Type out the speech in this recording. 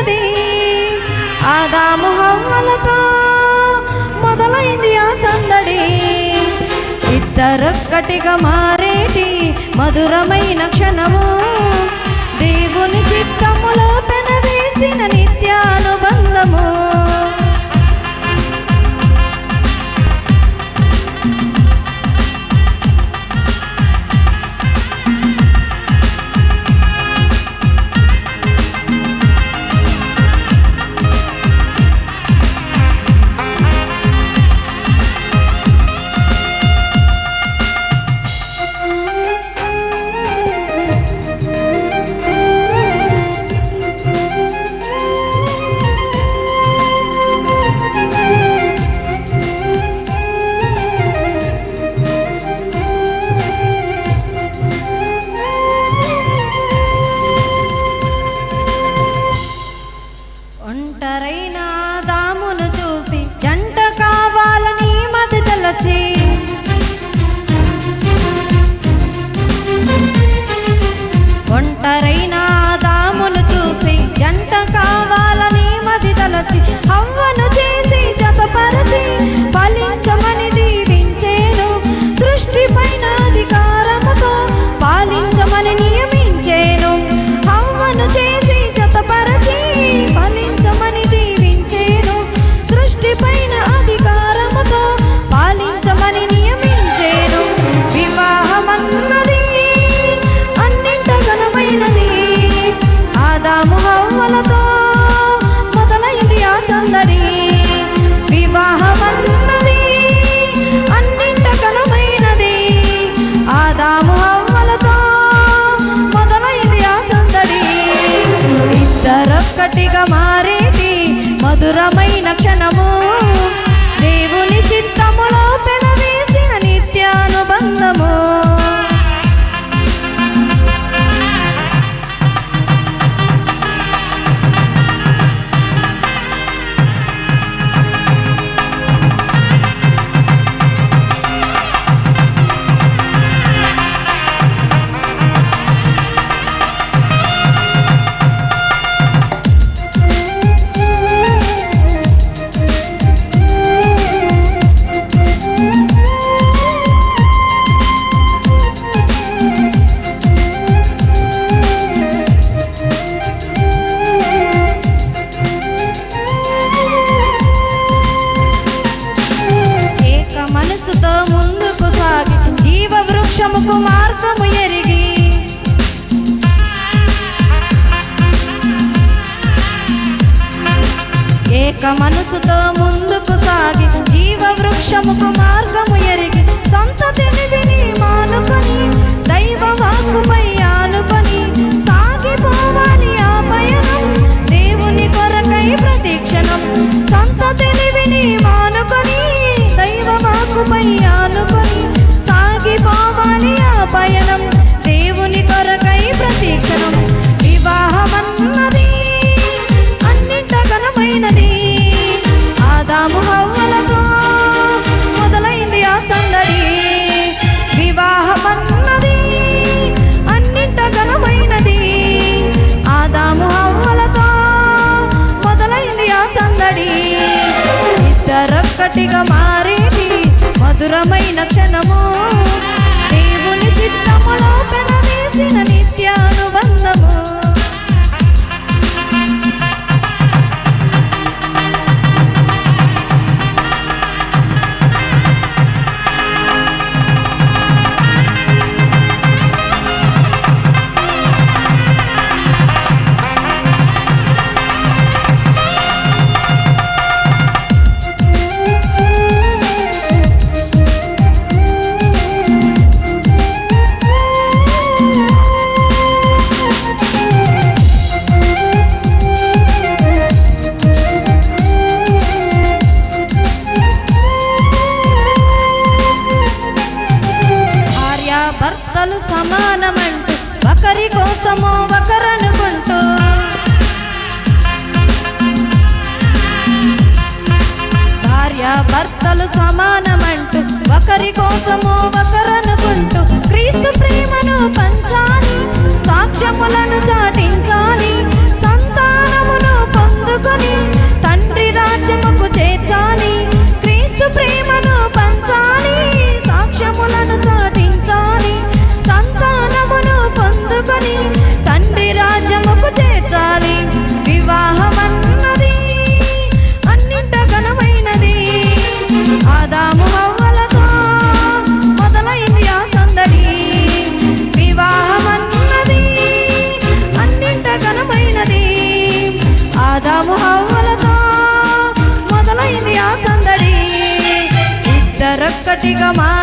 మధురమైనది. ఆదాము హవ్వలతో మొదలైంది ఆ సందడి. ఇద్దరొక్కటిగా మారేటి మధురమైన క్షణము, దేవుని చిత్తములో పెనవేసిన నిత్యానుబంధము. ఒంటరైన ఆదామును చూసి జంట కావాలని మది తలచి, ఒంటరైన ఆదామును చూసి జంట కావాలని మది తలచి, హవ్వను చేసి జతపరచి ఫలించమని దీవించేను. సృష్టిపైన అధికారముతో పాలించమని నియమించేను. హవ్వను చేసి జతపరచి ఫలించమని దీవించేను. సృష్టిపైన అధికారముతో పాలించమని నియమించేను. వివాహమన్నది అన్నింట ఘనమైనది. ఆదాము హవ్వలతో మొదలైంది ఆ సందడి. వివాహమన్నది అన్నింట ఘనమైనది. ఆదాము హవ్వలతో మొదలైంది ఆ సందడి. ఇద్దరొక్కటిగా మారేటి మధురమైన క్షణము, దేవుని చిత్తములో పెనవేసిన నిత్యానుబంధము. మనసుతో ముందుకు సాగి జీవ వృక్షముకు మార్గము ఎరిగి, ఏక మనసుతో ముందుకు సాగి జీవ వృక్షముకు మార్గము ఎరిగి, సంతతిని విని మానుకొని దైవ వాక్కుపై ఆనుకొని సాగిపోవాలి ఆ పయనం, దేవుని కొరకై ప్రతిక్షణం. సంతతిని విని మానుకొని దైవ వాక్కుపై ఆనుకొని సాగిపోవాలి ఆ పయనం, దేవుని కొరకై ప్రతిక్షణం. వివాహమన్నది అన్నింట ఘనమైనది. ఆదాము హవ్వలతో మొదలైంది ఆ సందడి. వివాహమన్నది అన్నింట ఘనమైనది. ఆదాము హవ్వలతో మొదలైంది ఆ సందడి. ఇద్దరొక్కటిగా మారేటి మధురమైన క్షణము, దేవుని చిత్తములో పెనవేసిన నిత్యానుబంధము. భర్తలు సమానమంటూ ఒకరి కోసము ఒకరనుకుంటూ, భార్య భర్తలు సమానమంటూ ఒకరి కోసము ఒకరనుకుంటూ, క్రీస్తు ప్రేమను పంచాలి, సాక్ష్యములను చాటించాలి, సంతానమును ఒక్కటిగా